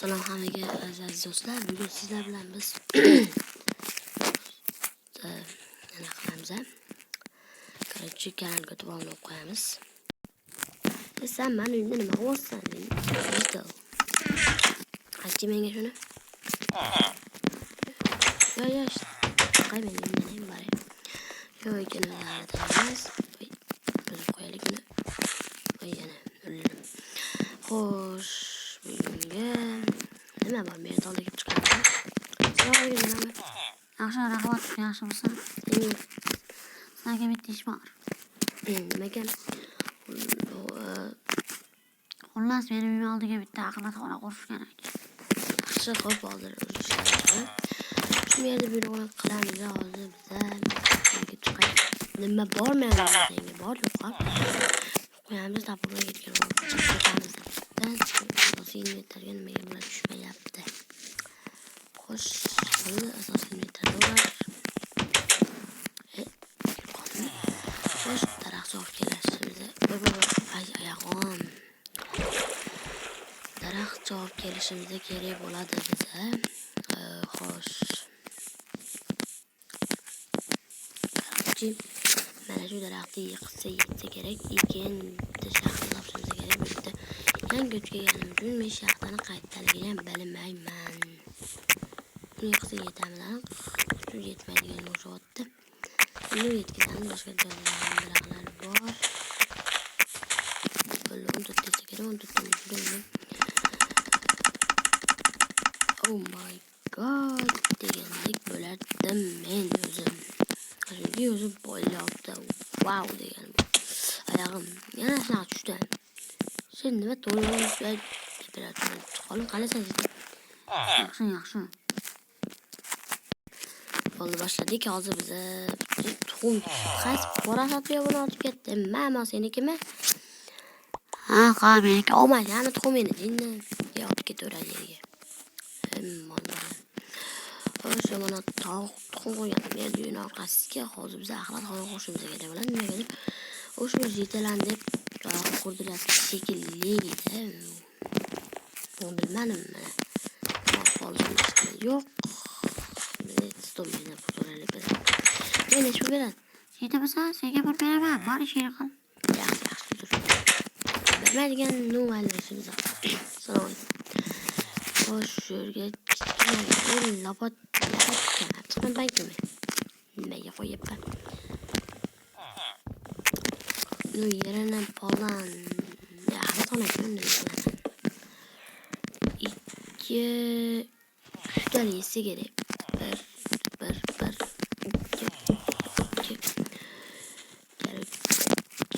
Salom hammaga aziz do'stlar. Bugun sizlar bilan biz nima qilamiz? Korotchi kanalga to'g'ri qo'yamiz. Sen men uyda nima qilyapsan? Digital. Aytchi menga shuni. Yo, qay men nima bor? Yo, emas. Biz qo'yaylik uni. Yana o'ldim. Xo'sh, bunga nima bor? Men to'liq chiqaman. Assalomu Yaxshi, rahmat, yaxshimisan? Senga bitta ish bor. Nima ekan? Xullas, meni uyim oldiga bitta aqlxona qurish kerak. Yaxshi, xo'p, hozir ishlaymiz. Shu yerda buyruqni qilamiz, hozir bizga chiqadi. Nima bor menga? Senga bor yo'q? Qo'yamiz, tapurga ketgan chiqamiz. Asosiy metrga nimaga bular tushmayapti? Xo'sh, bu asosiy metrlar. Xo'sh, daraxt olib kelishimiz. Ayog'im. Daraxt olib kelishimizda kerak bo'ladi bizga. Xo'sh. Mana shu daraxtni yetsa kerak, ekin tashlashimiz kerak. Bitta yangi o'chganimiz uchun men shaxtani qaytaligini ham bilmayman. Buni yetsa yetamizdan, shu yetmaydigan o'shatdi. Buni yetkazamiz, boshqa daraxtlar bor. Bo'lib tutsa kerak, uni tutamiz. Oh my god, degandek bo'lardim men o'zim. Chunki o'zim bo'lyapti. Wow degan. Oyog'im yana shunaqa tushdi. Sen nima to'g'ri qo'lim qalasan? Yaxshi. Bo'ldi, boshladik. Hozir biz tuxum qaysi qora sotib olib ketdi. Mana senikimi? Ha, meniki. Olmay, yana tuxum meni. Olib ketaveradi yerga. O'sha mana tuxum qo'ygandim. Yerning orqasiga hozir biz axlatxona qo'shimiz kerak bo'ladi. Nimaga deb o'sha jetalan deb qurdiryapti shekilli edi. Bilmadim mana. Hozir yo'q. Stolni foto'ralib beradi. Meni shu beradi. Yetasan, senga bir beraman. Bor ishingni qil. Yaxshi tur. Bermaydigan nuvalashimiz. Salom. Xo'sh, yerga lapat chiqman bankimi? Nimaga qo'yapman? Nu yerine falan axlatxona ko'rinadi. 2 3 yesa kerak.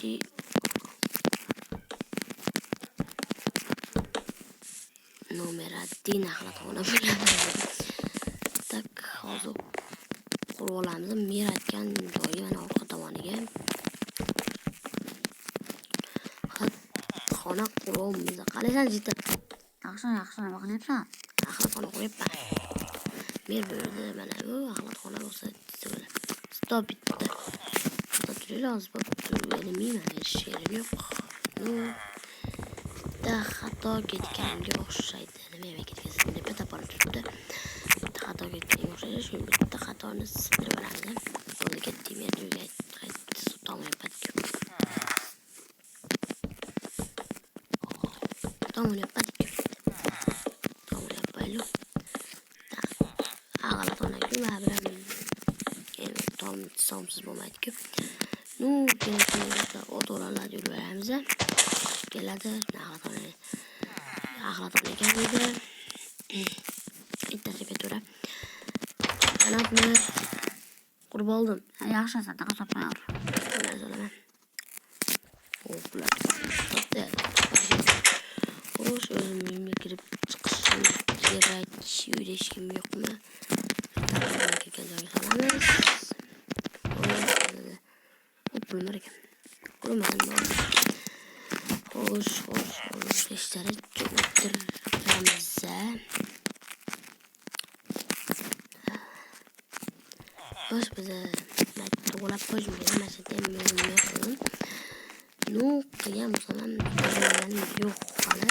1 nomer 1 axlatxona bo'ladi. Tak, hozir qurib olamiz. Mer aytgan joyi mana orqa tomoniga. Xona quramiz. Qalaysan jita? Yaxshi, nima qilyapsan? Axlatxona qo'yibman. Mer bo'ldi mana bu axlatxona bo'lsa bo'ladi. Stop bitta. Turilamiz bu bilmayman, sherim yo'q. Bitta xato ketganga o'xshaydi. Nima ketgan deb tapolib turibdi. Bitta xato ketganga o'xshaydi. Shu bitta xatoni sindirib olamiz. Bo'ldi, ketdik. Men uyga qaytib to'g'rayapman. To'g'rayapman. Axlatxonaga men bilan somsiz bo'lmaydi-ku. Nu, kerakli o'to'ralar yuraveramiz. Keladi, axlatxonaga keladi. Bittasiga to'ra. Qanotni qurib oldim. Yaxshi, sadaqa topmayapman. So'raman. Bular. Xo'sh, o'zim uyimga kirib chiqishim kerak. Uyda hech kim yo'qmi? Kelgan joyga solamiz. Pullar ekan. Qurmadim. Xo'sh, ishlari o'tiramiz. Xo'sh, biz to'g'rilab qo'yishim kerak. Mana shu temani qildim. Nu, qilgan bo'lsam yo'q hali.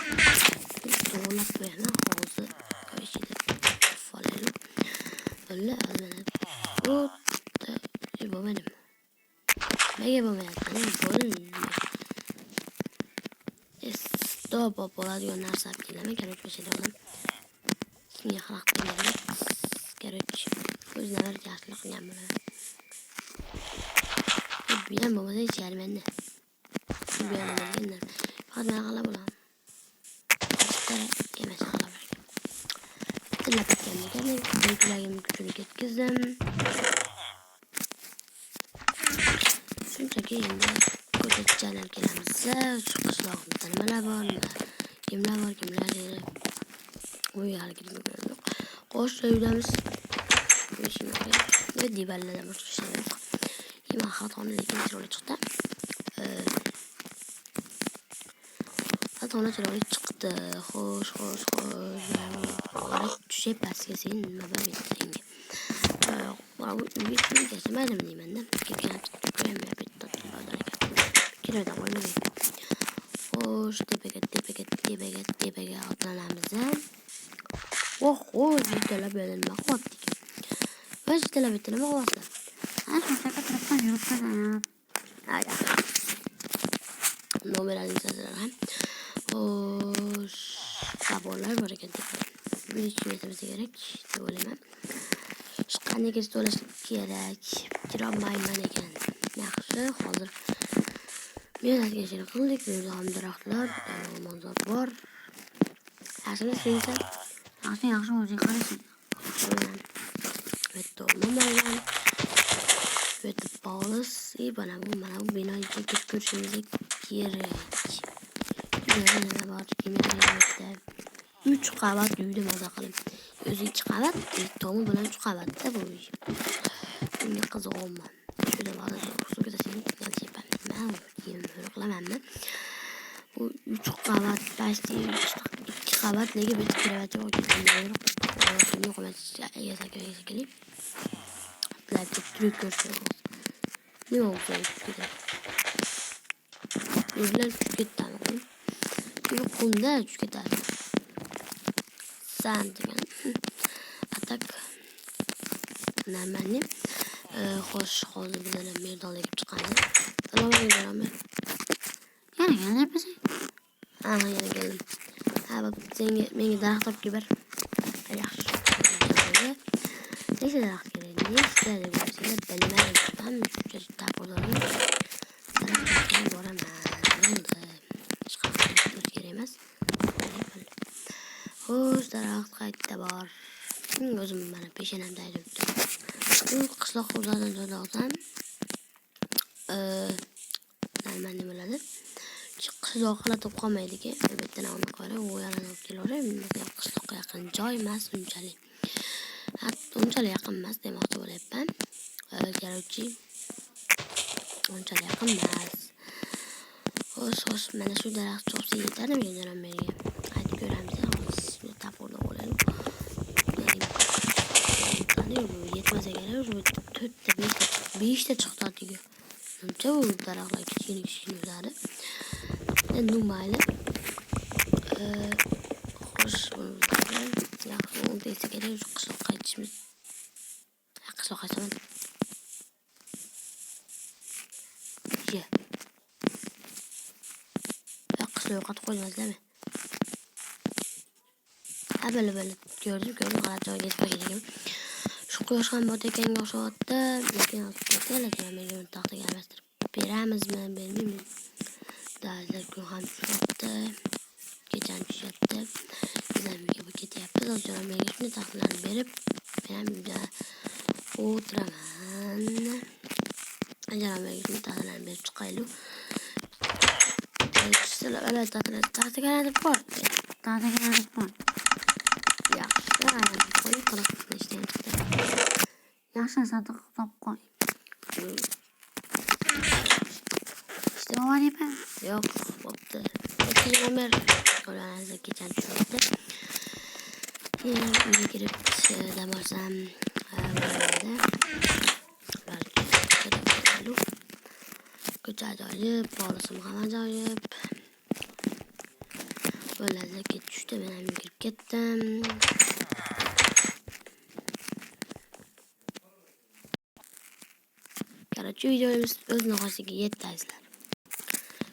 To'g'rilab qo'yaman hozir. Öyle almadı. Bu da yapamadım. Ben yapamadım. Böyle. Stop bo'ladigan narsa olib kelaman. Короче, o'sha odam kimga xalaq qiladi? Короче, o'zini bir yaxshilik qilgan bo'ladi. Bu ham bo'lmasa hech yarmanda. Bu ham bo'lmaganda. Faqat mana qilib bo'laman. Emas qilib. Tilab ketganligini, ko'ylagimni kuchini ketkizdim. Shunchaki endi ko'rsatchalar kelamiz. Shu qishloqda nimalar bor, kimlar bor, kimlar yo'q. U yerga borib qo'sh uylarimiz. Ve diberlerden başka şey yok. Yine hatanın ikinci rolü çıktı. Hatanın rolü çıktı. Hoş. Olarak düşey perskesinin haber bittiğini. Bu bir geçemedim diyeyim ben de. Geçen göremiyor bitti. Kireden oynamayayım. Hoş tepege atlanamıza. Oh cidden bölünme koptik. Ve cidden bitirme olası. Şu şaka taraftan yürütmeden. Hadi. Numara izlediler hem. Hoş. Sabırlar var ki. Bir iki metresi gerek. Söyleme. Çıkan kez dolaşıp gerek. Tiramayman eken. Yaxşı hazır. Mehnat geçeni kıldık. Bir zaman daraxtlar. Manzar var. Yaxşı neyse. Yaxşı olacak kardeşim. Ve dolmamayla. Ve bağlız. Bana bu bina için görüşümüze gerek. Ne var? Yemeğe 3 qavat uydim bakalım. Özü 2 qavat, tomu bilan 3 qavatda bu uy. Bunga qiziq olma. Şöyle bağlı su güzesin gerçekten. Ben qilamanmi? Bu 3 qavat, başta 2 qavat nega bir kilovatr o'tgan. Yo'q, emas, kelib. Bilatib turib ko'rsangiz. Ne oldu işte? Yüzler tükettim. Bir kumda tükettim. Sen degan. Atak. Normalni. Xo'sh, hozir bizlar merdonga chiqamiz. Salom alaykum. Yana yapasın. Yana geldim. Ha bak menga daraxt topib ber. Yaxshi. Neyse daraxt kerak. Neyse bilmayman. Ben shunchalik tapolarni daraxt boraman. Hech qanday kerak emas. Xo'sh, daraxt qayerda bor? O'zim mana peshanamda aytibdi. Bu qishloq hududdan joy olsam, nima bo'ladi? Qishloqlar to'p qolmaydi-ki. Albatta nima qiladi? U yerdan olib kelaveradi. Qishloqqa yaqin joy emas unchalik. Unchalik yaqin emas demoqchi bo'lyapman. Garchi unchalik yaqin emas. Xo'sh, mana shu daraxt chopsa yetadimi jonon menga? Aytib ko'ramiz. Shuni taporda olaylik. Yetmasa kerak, 4ta 5ta chiqdi atiga. Uncha bu daraxtlar kichkina o'zadi. Endi mayli. Xo'sh, yaxshi o'ntaysa kerak, shu qishloqqa qaytishimiz. Qishloqqa qaytaman. Ye. Qishloqqa yo'qotib qo'ymaslarmi? Beli gördüm g'alati joyga yetmaganligim. Shu quyosh ham bor ekanga o'xshatdi, lekin men taxtaga almashtirib beramizmi, bilmayman. Dazlar kun ham tushyapti, kechani tushyapti. Bizlarga bu ketyapti. O'zim menga shuni taxtalarni berib, men ham uyda o'tiraman. Ajaram menga shuni taxtalarni berib chiqaylik. Sizlar taxtaga bor. Taxtaga bor. Yaxshi sandiq topib qo'y. İşte o var ya ben. Yok, boptu. Ömer olanlarsa geçen çıktı. Yine girip demarsam böyle. Güzel acayip, bağlısım hemen acayip. Böyle geçti, ben girip gittim. Короче, videomiz o'z nihoyasiga yetdingizlar.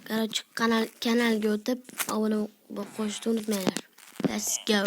Короче, kanalga o'tib obuna bo'lib qo'yishni unutmanglar. Let's go.